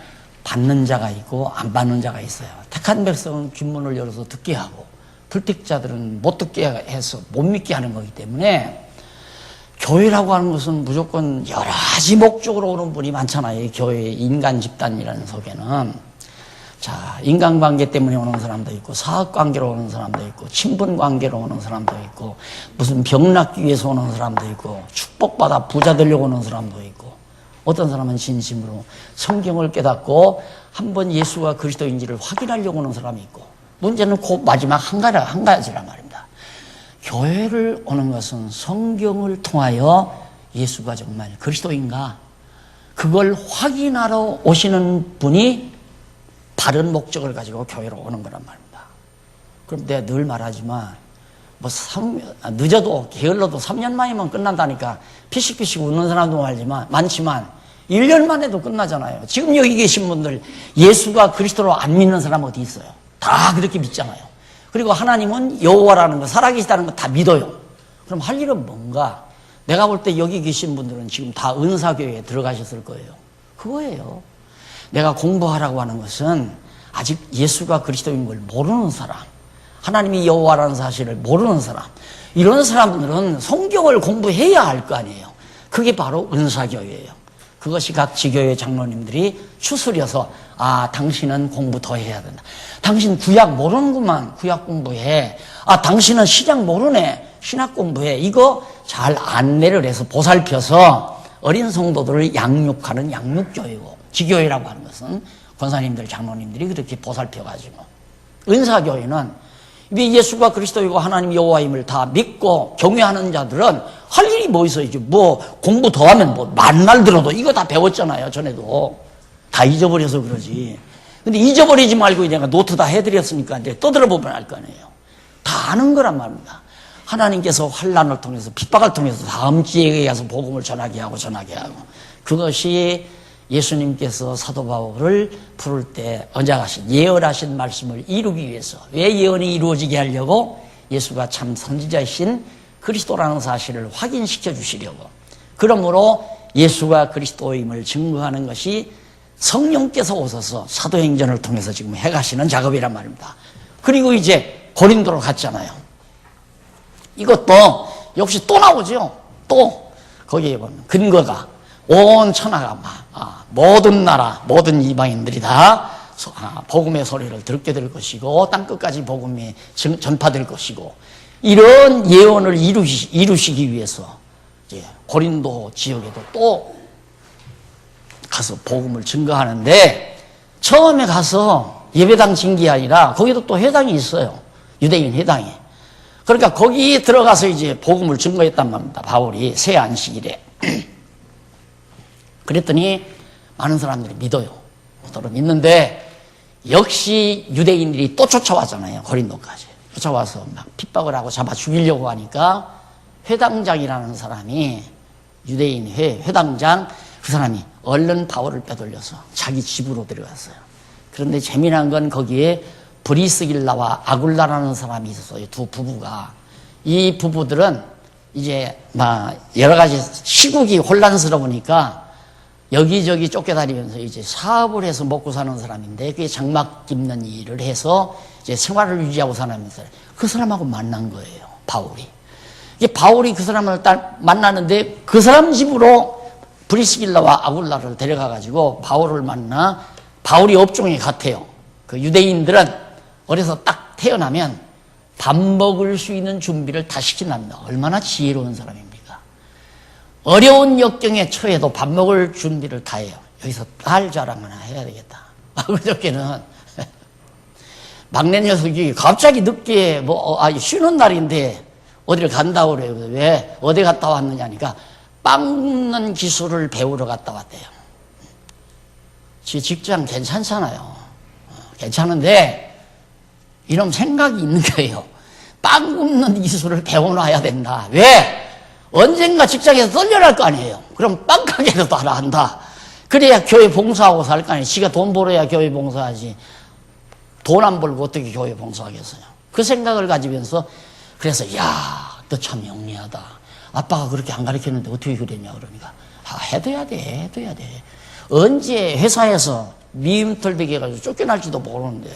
Speaker 1: 받는 자가 있고 안 받는 자가 있어요. 택한 백성은 귓문을 열어서 듣게 하고 불택자들은 못 듣게 해서 못 믿게 하는 거기 때문에 교회라고 하는 것은 무조건 여러 가지 목적으로 오는 분이 많잖아요. 교회 인간 집단이라는 속에는. 자, 인간관계 때문에 오는 사람도 있고 사업관계로 오는 사람도 있고 친분관계로 오는 사람도 있고 무슨 병 낫기 위해서 오는 사람도 있고 축복받아 부자 되려고 오는 사람도 있고 어떤 사람은 진심으로 성경을 깨닫고 한번 예수가 그리스도인지를 확인하려고 오는 사람이 있고 문제는 그 마지막 한 가지란 말입니다. 교회를 오는 것은 성경을 통하여 예수가 정말 그리스도인가 그걸 확인하러 오시는 분이 바른 목적을 가지고 교회로 오는 거란 말입니다. 그럼 내가 늘 말하지만 늦어도 게을러도 3년 만이면 끝난다니까 피식피식 웃는 사람도 많지만 1년만 해도 끝나잖아요. 지금 여기 계신 분들 예수가 그리스도로 안 믿는 사람 어디 있어요? 다 그렇게 믿잖아요. 그리고 하나님은 여호와라는 거 살아계시다는 거 다 믿어요. 그럼 할 일은 뭔가? 내가 볼 때 여기 계신 분들은 지금 다 은사교회에 들어가셨을 거예요. 그거예요. 내가 공부하라고 하는 것은 아직 예수가 그리스도인 걸 모르는 사람, 하나님이 여호와라는 사실을 모르는 사람, 이런 사람들은 성경을 공부해야 할 거 아니에요. 그게 바로 은사교회예요. 그것이 각 지교회 장로님들이 추스려서 당신은 공부 더 해야 된다. 당신 구약 모르는구만. 구약 공부해. 당신은 신약 모르네. 신학 공부해. 이거 잘 안내를 해서 보살펴서 어린 성도들을 양육하는 양육교회고, 지교회라고 하는 것은 권사님들, 장로님들이 그렇게 보살펴가지고, 은사교회는 예수가 그리스도이고 하나님 여호와임을 다 믿고 경외하는 자들은 할 일이 뭐 있어요? 뭐 공부 더 하면 뭐 만날 들어도 이거 다 배웠잖아요. 전에도 다 잊어버려서 그러지. 근데 잊어버리지 말고 내가 노트 다 해드렸으니까 이제 떠들어보면 알 거 아니에요. 다 아는 거란 말입니다. 하나님께서 환난을 통해서 핍박을 통해서 다음 지역에 가서 복음을 전하게 하고 그것이 예수님께서 사도 바울을 부를 때 언약하신 예언하신 말씀을 이루기 위해서, 왜 예언이 이루어지게 하려고? 예수가 참 선지자이신 그리스도라는 사실을 확인시켜 주시려고. 그러므로 예수가 그리스도임을 증거하는 것이 성령께서 오셔서 사도행전을 통해서 지금 해가시는 작업이란 말입니다. 그리고 이제 고린도로 갔잖아요. 이것도 역시 또 나오죠. 또 거기에 보면 근거가 온 천하가 모든 나라, 모든 이방인들이 다 복음의 소리를 듣게 될 것이고 땅끝까지 복음이 전파될 것이고, 이런 예언을 이루시기 위해서 이제 고린도 지역에도 또 가서 복음을 증거하는데, 처음에 가서 예배당 진 게 아니라 거기도 또 회당이 있어요. 유대인 회당이. 그러니까 거기 들어가서 이제 복음을 증거했단 말입니다. 바울이 새 안식일에. 그랬더니 많은 사람들이 믿어요. 서로 믿는데 역시 유대인들이 또 쫓아왔잖아요. 고린도까지. 쫓아와서 막 핍박을 하고 잡아 죽이려고 하니까 회당장이라는 사람이, 유대인 회당장, 그 사람이 얼른 바울을 빼돌려서 자기 집으로 데려갔어요. 그런데 재미난 건 거기에 브리스길라와 아굴라라는 사람이 있었어요. 두 부부가. 이 부부들은 이제 막 여러 가지 시국이 혼란스러우니까 여기저기 쫓겨다니면서 이제 사업을 해서 먹고 사는 사람인데, 그게 장막 깁는 일을 해서 이제 생활을 유지하고 사는면서 그 사람하고 만난 거예요. 바울이. 이게 바울이 그 사람을 딱 만나는데 그 사람 집으로 브리스길라와 아굴라를 데려가가지고 바울을 만나. 바울이 업종이 같아요. 그 유대인들은 어려서 딱 태어나면 밥 먹을 수 있는 준비를 다 시킨답니다. 얼마나 지혜로운 사람입니까? 어려운 역경에 처해도 밥 먹을 준비를 다 해요. 여기서 딸 자랑 하나 해야 되겠다. 그저께는 막내 녀석이 갑자기 늦게 쉬는 날인데 어디를 간다고 그래요. 왜? 어디 갔다 왔느냐니까 빵 굽는 기술을 배우러 갔다 왔대요. 지 직장 괜찮잖아요. 괜찮은데 이놈 생각이 있는 거예요. 빵 굽는 기술을 배워놔야 된다. 왜? 언젠가 직장에서 떨려날 거 아니에요. 그럼 빵 가게라도 하나 한다. 그래야 교회 봉사하고 살 거 아니에요. 지가 돈 벌어야 교회 봉사하지. 돈 안 벌고 어떻게 교회 봉사하겠어요. 그 생각을 가지면서, 그래서 너 참 영리하다. 아빠가 그렇게 안 가르쳤는데 어떻게 그랬냐 그러니까 해둬야 돼. 언제 회사에서 미움털배기 해가지고 쫓겨날지도 모르는데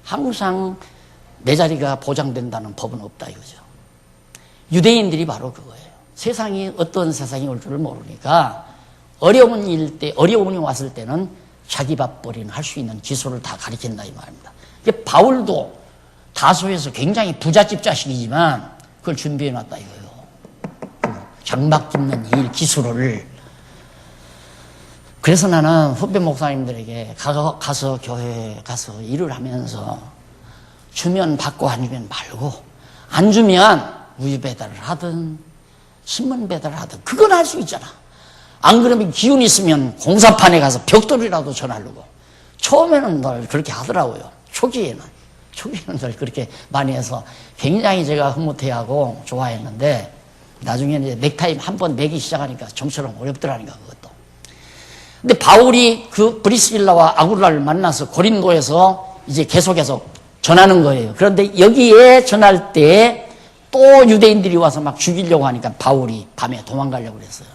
Speaker 1: 항상 내 자리가 보장된다는 법은 없다 이거죠. 유대인들이 바로 그거예요. 세상이 어떤 세상이 올 줄을 모르니까 어려움이 왔을 때는 자기 밥벌이는 할 수 있는 기술을 다 가르친다 이 말입니다. 바울도 다소에서 굉장히 부잣집 자식이지만 그걸 준비해놨다 이거예요. 장막 깁는 일 기술을. 그래서 나는 후배 목사님들에게 가서 교회에 가서 일을 하면서 주면 받고 아니면 말고, 안 주면 우유 배달을 하든 신문 배달을 하든 그건 할 수 있잖아. 안 그러면 기운 있으면 공사판에 가서 벽돌이라도 전하려고. 처음에는 늘 그렇게 하더라고요. 초기에는 늘 그렇게 많이 해서 굉장히 제가 흐뭇해하고 좋아했는데, 나중에는 이제 넥타이 한 번 매기 시작하니까 좀처럼 어렵더라니까 그것도. 근데 바울이 그 브리스길라와 아굴라를 만나서 고린도에서 이제 계속해서 전하는 거예요. 그런데 여기에 전할 때 또 유대인들이 와서 막 죽이려고 하니까 바울이 밤에 도망가려고 그랬어요.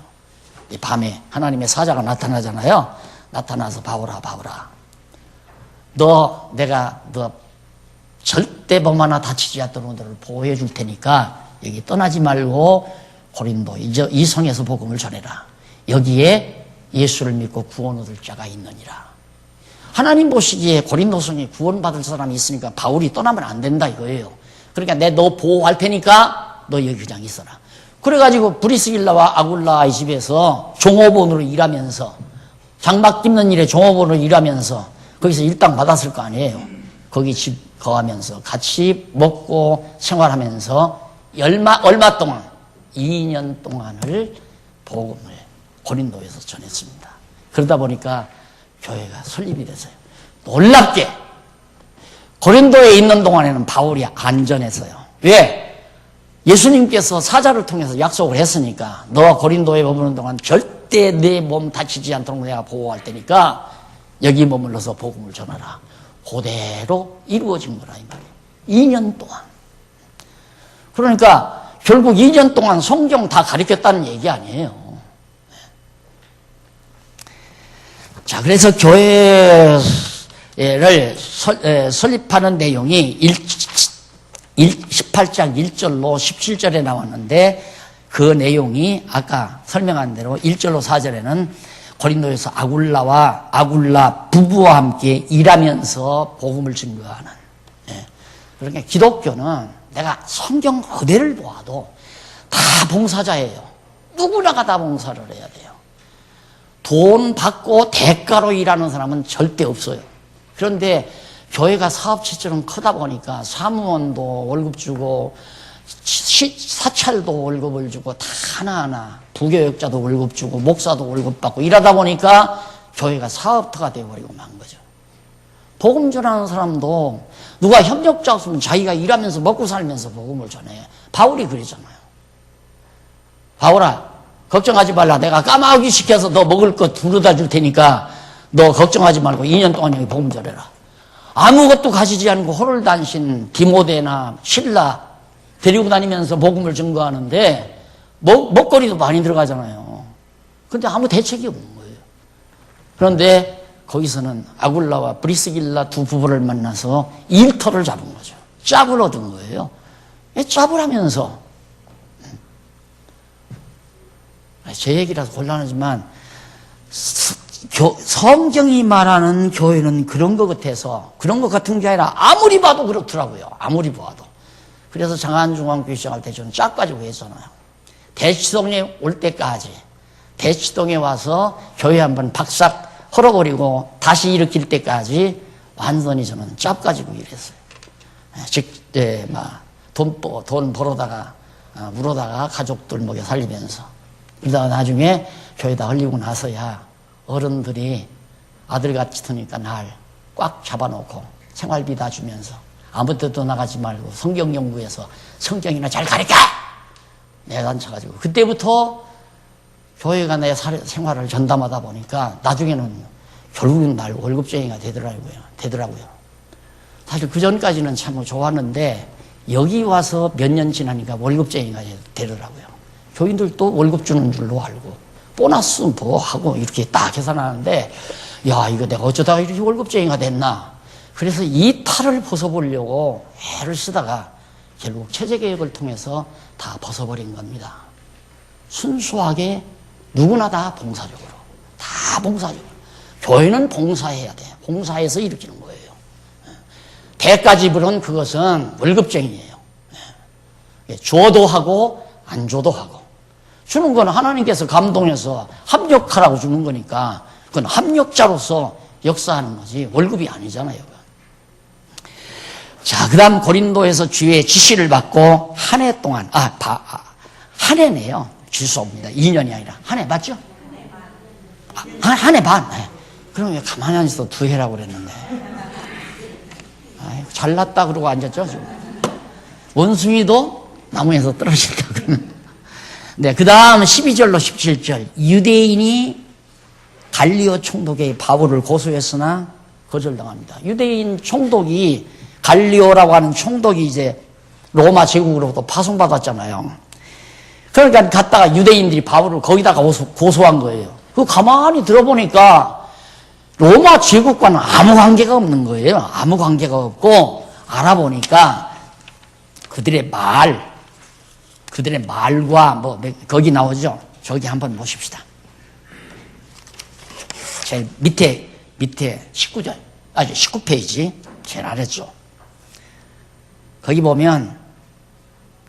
Speaker 1: 이 밤에 하나님의 사자가 나타나잖아요. 나타나서 바울아 내가 절대 범 하나 다치지 않도록 너를 보호해 줄 테니까 여기 떠나지 말고 고린도 이 성에서 복음을 전해라. 여기에 예수를 믿고 구원 얻을 자가 있느니라. 하나님 보시기에 고린도 성에 구원받을 사람이 있으니까 바울이 떠나면 안 된다 이거예요. 그러니까 너 보호할 테니까 너 여기 그냥 있어라. 그래가지고 브리스길라와 아굴라 이 집에서 종업원으로 일하면서 장막 깁는 일에 종업원으로 일하면서 거기서 일당 받았을 거 아니에요. 거기 집 거하면서 같이 먹고 생활하면서 얼마 동안 2년 동안을 복음을 고린도에서 전했습니다. 그러다 보니까 교회가 설립이 됐어요. 놀랍게 고린도에 있는 동안에는 바울이 안전했어요. 왜? 예수님께서 사자를 통해서 약속을 했으니까 너와 고린도에 머무는 동안 절대 내 몸 다치지 않도록 내가 보호할 테니까 여기 머물러서 복음을 전하라. 그대로 이루어진 거라 이 말이에요. 2년 동안. 그러니까 결국 2년 동안 성경 다 가르쳤다는 얘기 아니에요. 자, 그래서 교회를 설립하는 내용이 18장 1절로 17절에 나왔는데 그 내용이 아까 설명한 대로 1절로 4절에는 고린도에서 아굴라 부부와 함께 일하면서 복음을 증거하는. 그러니까 기독교는 내가 성경 그대를 보아도 다 봉사자예요. 누구나가 다 봉사를 해야 돼요. 돈 받고 대가로 일하는 사람은 절대 없어요. 그런데 교회가 사업체처럼 크다 보니까 사무원도 월급 주고 사찰도 월급을 주고 다 하나하나 부교역자도 월급 주고 목사도 월급 받고 이러다 보니까 교회가 사업터가 되어버리고 만 거죠. 복음 전하는 사람도 누가 협력자 없으면 자기가 일하면서 먹고 살면서 복음을 전해. 바울이 그러잖아요. 바울아 걱정하지 말라. 내가 까마귀 시켜서 너 먹을 거 두르다 줄 테니까 너 걱정하지 말고 2년 동안 여기 복음 전해라. 아무것도 가지지 않고 호롤단신 디모데나 실라 데리고 다니면서 복음을 증거하는데 먹거리도 많이 들어가잖아요. 근데 아무 대책이 없는 거예요. 그런데 거기서는 아굴라와 브리스길라 두 부부를 만나서 일터를 잡은 거죠. 짝을 얻은 거예요. 짝을 하면서 제 얘기라서 곤란하지만 성경이 말하는 교회는 그런 것 같아서 그런 것 같은 게 아니라 아무리 봐도 그렇더라고요. 아무리 봐도. 그래서 장안중앙교회 시작할 때 저는 짝 가지고 했잖아요. 대치동에 올 때까지 대치동에 와서 교회 한번 박삭 헐어버리고 다시 일으킬 때까지 완전히 저는 짝 가지고 일했어요. 돈 벌어다가 물어다가 가족들 먹여 살리면서 그러다가 나중에 교회 다 흘리고 나서야 어른들이 아들같이 드니까 날 꽉 잡아놓고 생활비 다 주면서 아무 데도 나가지 말고 성경 연구해서 성경이나 잘 가르쳐! 내가 앉혀가지고 그때부터 교회가 내 생활을 전담하다 보니까 나중에는 결국은 날 월급쟁이가 되더라고요. 사실 그 전까지는 참 좋았는데 여기 와서 몇 년 지나니까 월급쟁이가 되더라고요. 교인들도 월급 주는 줄로 알고 보너스 뭐 하고 이렇게 딱 계산하는데 야 이거 내가 어쩌다가 이렇게 월급쟁이가 됐나. 그래서 이 탈을 벗어보려고 애를 쓰다가 결국 체제개혁을 통해서 다 벗어버린 겁니다. 순수하게 누구나 다 봉사적으로 다 봉사적으로 교회는 봉사해야 돼요. 봉사해서 일으키는 거예요. 대가지불은 그것은 월급쟁이에요. 줘도 하고 안 줘도 하고 주는 건 하나님께서 감동해서 합력하라고 주는 거니까 그건 합력자로서 역사하는 거지 월급이 아니잖아요. 자, 그 다음 고린도에서 주의 지시를 받고 한 해 동안 한 해네요. 죄송합니다. 2년이 아니라 한 해 맞죠? 한 해 반. 네. 그럼 왜 가만히 앉아서 두 해라고 그랬는데 잘났다 그러고 앉았죠 지금. 원숭이도 나무에서 떨어진다 그러면. 네, 그 다음 12절로 17절 유대인이 갈리오 총독의 바울을 고소했으나 거절당합니다. 유대인 총독이 갈리오라고 하는 총독이 이제 로마 제국으로부터 파송받았잖아요. 그러니까 갔다가 유대인들이 바울을 거기다가 고소한 거예요. 그 가만히 들어보니까 로마 제국과는 아무 관계가 없는 거예요. 아무 관계가 없고 알아보니까 그들의 말과 뭐 거기 나오죠. 저기 한번 보십시다. 제일 밑에 19페이지 제일 아래죠. 거기 보면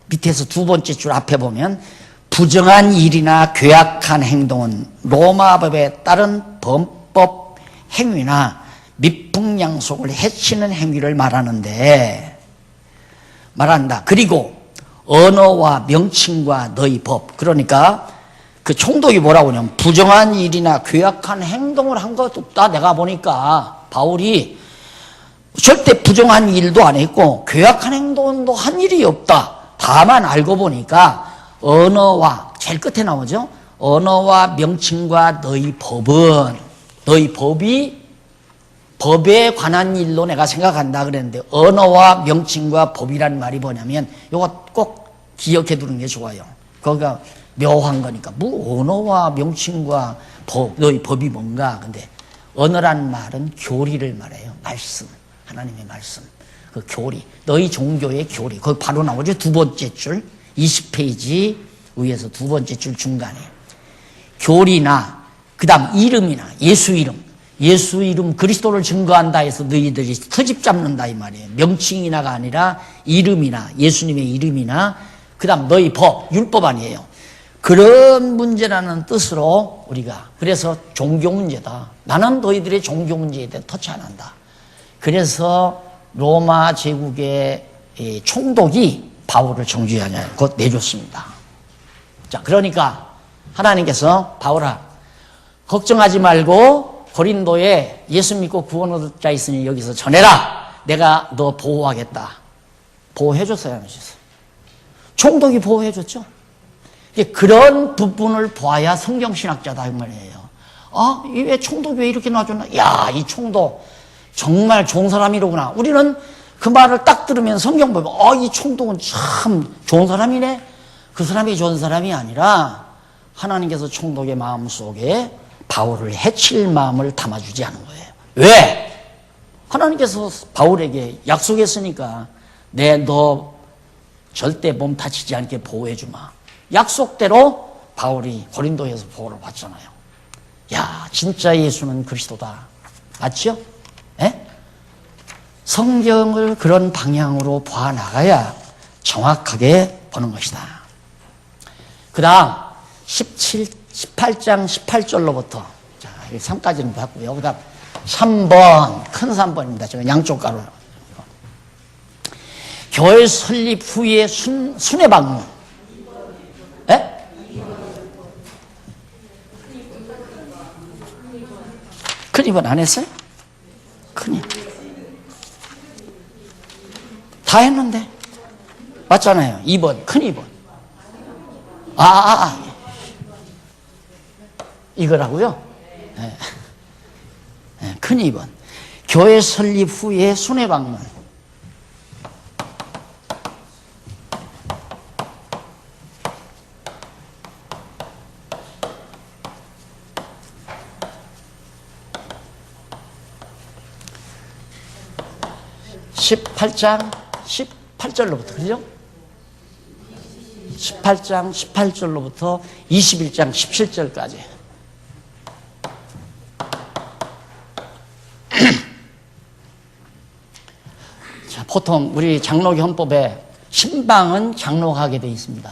Speaker 1: 밑에서 두 번째 줄 앞에 보면 부정한 일이나 괴악한 행동은 로마 법에 따른 범법 행위나 미풍양속을 해치는 행위를 말한다. 그리고 언어와 명칭과 너희 법. 그러니까 그 총독이 뭐라고 하냐면 부정한 일이나 괴악한 행동을 한 것도 없다. 내가 보니까 바울이 절대 부정한 일도 안 했고 괴악한 행동도 한 일이 없다. 다만 알고 보니까 언어와 제일 끝에 나오죠. 언어와 명칭과 너희 법에 관한 일로 내가 생각한다 그랬는데 언어와 명칭과 법이라는 말이 뭐냐면 이거 꼭 기억해 두는 게 좋아요. 거기가 묘한 거니까 뭐 언어와 명칭과 너희 법이 뭔가. 근데 언어란 말은 교리를 말해요. 말씀, 하나님의 말씀. 그 교리, 너희 종교의 교리. 거기 바로 나오죠. 두 번째 줄 20페이지 위에서 두 번째 줄 중간에 교리나 그 다음 이름이나 예수 이름 그리스도를 증거한다 해서 너희들이 터집 잡는다 이 말이에요. 명칭이나가 아니라 이름이나 예수님의 이름이나 그 다음 너희 법, 율법 아니에요. 그런 문제라는 뜻으로 우리가 그래서 종교 문제다. 나는 너희들의 종교 문제에 대해 터치 안 한다. 그래서 로마 제국의 총독이 바울을 정죄하냐 곧 내줬습니다. 자, 그러니까 하나님께서 바울아 걱정하지 말고 고린도에 예수 믿고 구원 얻을 자 있으니 여기서 전해라. 내가 너 보호하겠다. 보호해줬어요, 안 해줬어요? 총독이 보호해줬죠. 그런 부분을 보아야 성경신학자다 이 말이에요. 왜 총독이 왜 이렇게 놔줬나? 야, 이 총독 정말 좋은 사람이로구나. 우리는 그 말을 딱 들으면 성경 보면 이 총독은 참 좋은 사람이네. 그 사람이 좋은 사람이 아니라 하나님께서 총독의 마음속에 바울을 해칠 마음을 담아주지 않은 거예요. 왜? 하나님께서 바울에게 약속했으니까 너 절대 몸 다치지 않게 보호해주마. 약속대로 바울이 고린도에서 보호를 받잖아요. 야, 진짜 예수는 그리스도다. 맞죠? 예? 성경을 그런 방향으로 봐나가야 정확하게 보는 것이다. 그 다음 18장 18절로부터 자, 3까지는 봤고요. 그 다음 3번 큰 3번입니다. 제가 양쪽 가로 교회 설립 후에 순회 방문. 예? 큰 2번 안 했어요? 큰 2번 다 했는데 맞잖아요. 2번 큰 2번 이거라고요? 네. 네, 큰 2번 교회 설립 후에 순회 방문. (18장 18절로부터) 그죠? 18장 18절로부터 21장 17절까지. 자, 보통 우리 장로교 헌법에 신방은 장로가 하게 되어 있습니다.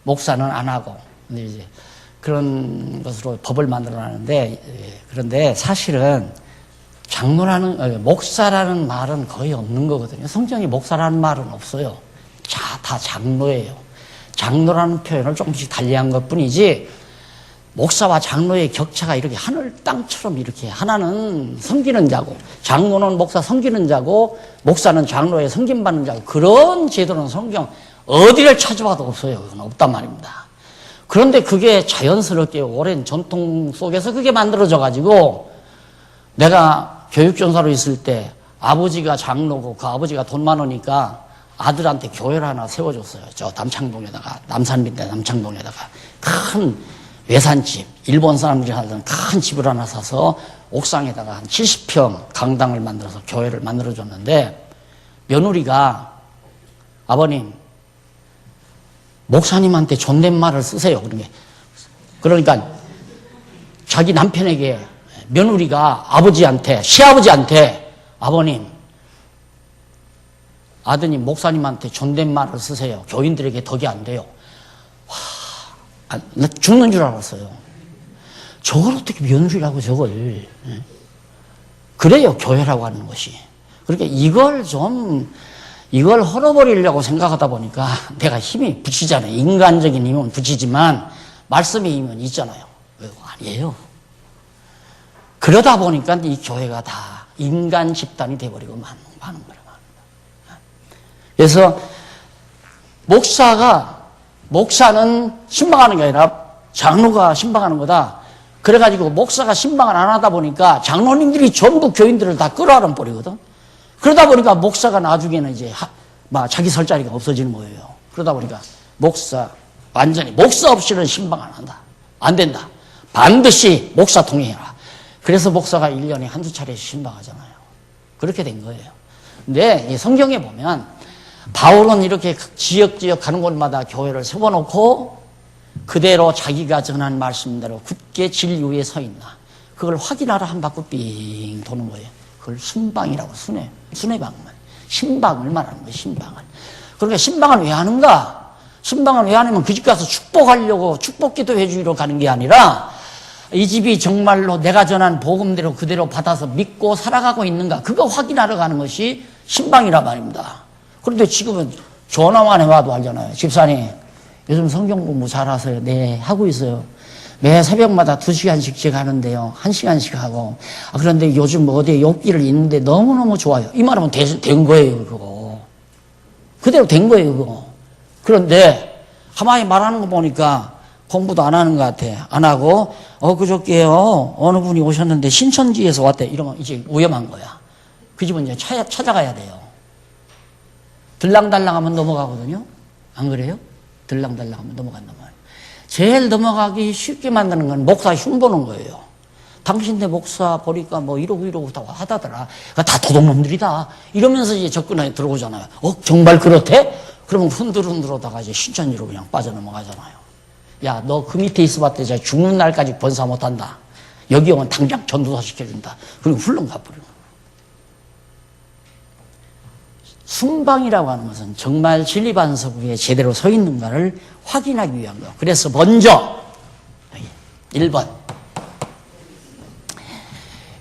Speaker 1: 목사는 안 하고. 근데 이제 그런 것으로 법을 만들어 놨는데, 그런데 사실은 목사라는 말은 거의 없는 거거든요. 성경에 목사라는 말은 없어요. 다 장로예요. 장로라는 표현을 조금씩 달리한 것 뿐이지, 목사와 장로의 격차가 이렇게 하늘 땅처럼 이렇게 하나는 섬기는 자고, 장로는 목사 섬기는 자고, 목사는 장로의 섬김받는 자고, 그런 제도는 성경 어디를 찾아봐도 없어요. 그건 없단 말입니다. 그런데 그게 자연스럽게 오랜 전통 속에서 그게 만들어져 가지고, 내가 교육전사로 있을 때 아버지가 장로고 그 아버지가 돈 많으니까 아들한테 교회를 하나 세워줬어요. 저 남창동에다가, 남산빈대 남창동에다가 큰 외산집, 일본 사람들이 하던 큰 집을 하나 사서 옥상에다가 한 70평 강당을 만들어서 교회를 만들어줬는데, 며느리가 아버님, 목사님한테 존댓말을 쓰세요. 그러니까 자기 남편에게 며느리가 아버지한테, 시아버지한테, 아버님, 아드님 목사님한테 존댓말을 쓰세요. 교인들에게 덕이 안 돼요. 와, 나 죽는 줄 알았어요. 저걸 어떻게 며느리라고 저걸. 그래요, 교회라고 하는 것이. 그러니까 이걸 헐어버리려고 생각하다 보니까 내가 힘이 붙이잖아요. 인간적인 힘은 붙이지만 말씀의 힘은 있잖아요. 아니에요. 그러다 보니까 이 교회가 다 인간 집단이 돼버리고 마는 거예요. 그래서 목사는 신방하는 게 아니라 장로가 신방하는 거다. 그래가지고 목사가 신방을 안 하다 보니까 장로님들이 전부 교인들을 다 끌어안아 버리거든. 그러다 보니까 목사가 나중에는 이제 자기 설 자리가 없어지는 거예요. 그러다 보니까 완전히 목사 없이는 신방 안 한다. 안 된다. 반드시 목사 통행해라. 그래서 목사가 1년에 한두 차례 신방하잖아요. 그렇게 된 거예요. 근데 이 성경에 보면 바울은 이렇게 지역 가는 곳마다 교회를 세워놓고 그대로 자기가 전한 말씀대로 굳게 진리 위에 서 있나, 그걸 확인하러 한 바퀴 삥 도는 거예요. 그걸 순방이라고, 순회방문. 신방을 말하는 거예요, 신방을. 그러니까 신방을 왜 하는가? 신방을 왜 하냐면 그 집 가서 축복하려고, 축복기도 해주기로 가는 게 아니라 이 집이 정말로 내가 전한 복음대로 그대로 받아서 믿고 살아가고 있는가, 그거 확인하러 가는 것이 신방이란 말입니다. 그런데 지금은 전화만 해와도 알잖아요. 집사님, 요즘 성경 공부 잘하세요? 네, 하고 있어요. 매 새벽마다 2시간씩 제가 하는데요. 1시간씩 하고. 그런데 요즘 어디에 욕기를 읽는데 너무너무 좋아요. 이 말하면 된 거예요, 그거. 그대로 된 거예요, 그거. 그런데 가만히 말하는 거 보니까 공부도 안 하는 것 같아. 안 하고, 그저께요, 어느 분이 오셨는데 신천지에서 왔대. 이러면 이제 위험한 거야. 그 집은 이제 찾아가야 돼요. 들랑달랑 하면 넘어가거든요. 안 그래요? 들랑달랑 하면 넘어간단 말이에요. 제일 넘어가기 쉽게 만드는 건 목사 흉보는 거예요. 당신네 목사 보니까 뭐 이러고 다 하다더라. 다 도둑놈들이다. 이러면서 이제 접근해 들어오잖아요. 정말 그렇대? 그러면 흔들흔들하다가 이제 신천지로 그냥 빠져넘어가잖아요. 야, 너 그 밑에 있어봤자 죽는 날까지 번사 못한다. 여기 오면 당장 전도사 시켜준다. 그리고 훌렁 가버려. 순방이라고 하는 것은 정말 진리반석 위에 제대로 서 있는가를 확인하기 위한 거예요. 그래서 먼저 1번,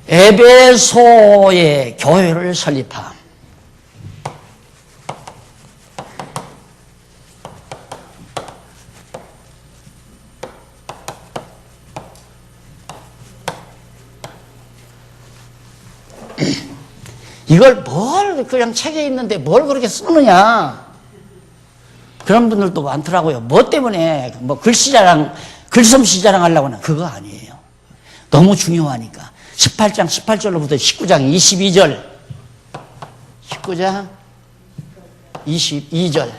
Speaker 1: 에베소의 교회를 설립함. 이걸 뭘 그냥 책에 있는데 뭘 그렇게 쓰느냐. 그런 분들도 많더라고요. 뭐 때문에 글솜씨 자랑 하려고 하나. 그거 아니에요. 너무 중요하니까. 18장 18절로부터 19장 22절. 19장 22절.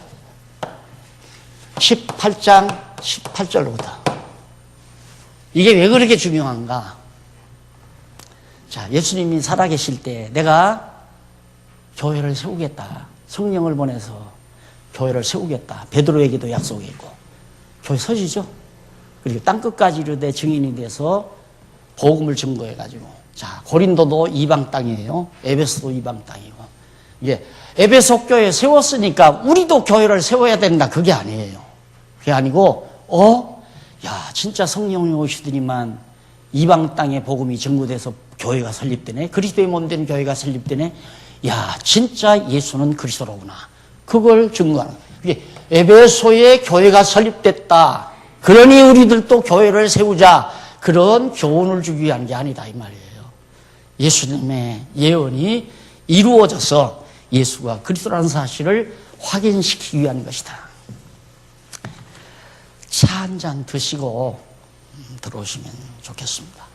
Speaker 1: 18장 18절로부터. 이게 왜 그렇게 중요한가? 자, 예수님이 살아계실 때 내가 교회를 세우겠다. 성령을 보내서 교회를 세우겠다. 베드로에게도 약속했고. 교회 서지죠? 그리고 땅끝까지 이르되 증인이 돼서 복음을 증거해가지고. 자, 고린도도 이방 땅이에요. 에베소도 이방 땅이고. 이게 에베소 교회 세웠으니까 우리도 교회를 세워야 된다. 그게 아니에요. 그게 아니고, 야, 진짜 성령이 오시더니만 이방 땅에 복음이 증거돼서 교회가 설립되네. 그리스도의 몸 된 교회가 설립되네. 야, 진짜 예수는 그리스도로구나. 그걸 증거하는 거예요. 에베소에 교회가 설립됐다. 그러니 우리들도 교회를 세우자. 그런 교훈을 주기 위한 게 아니다 이 말이에요. 예수님의 예언이 이루어져서 예수가 그리스도라는 사실을 확인시키기 위한 것이다. 차 한 잔 드시고 들어오시면 좋겠습니다.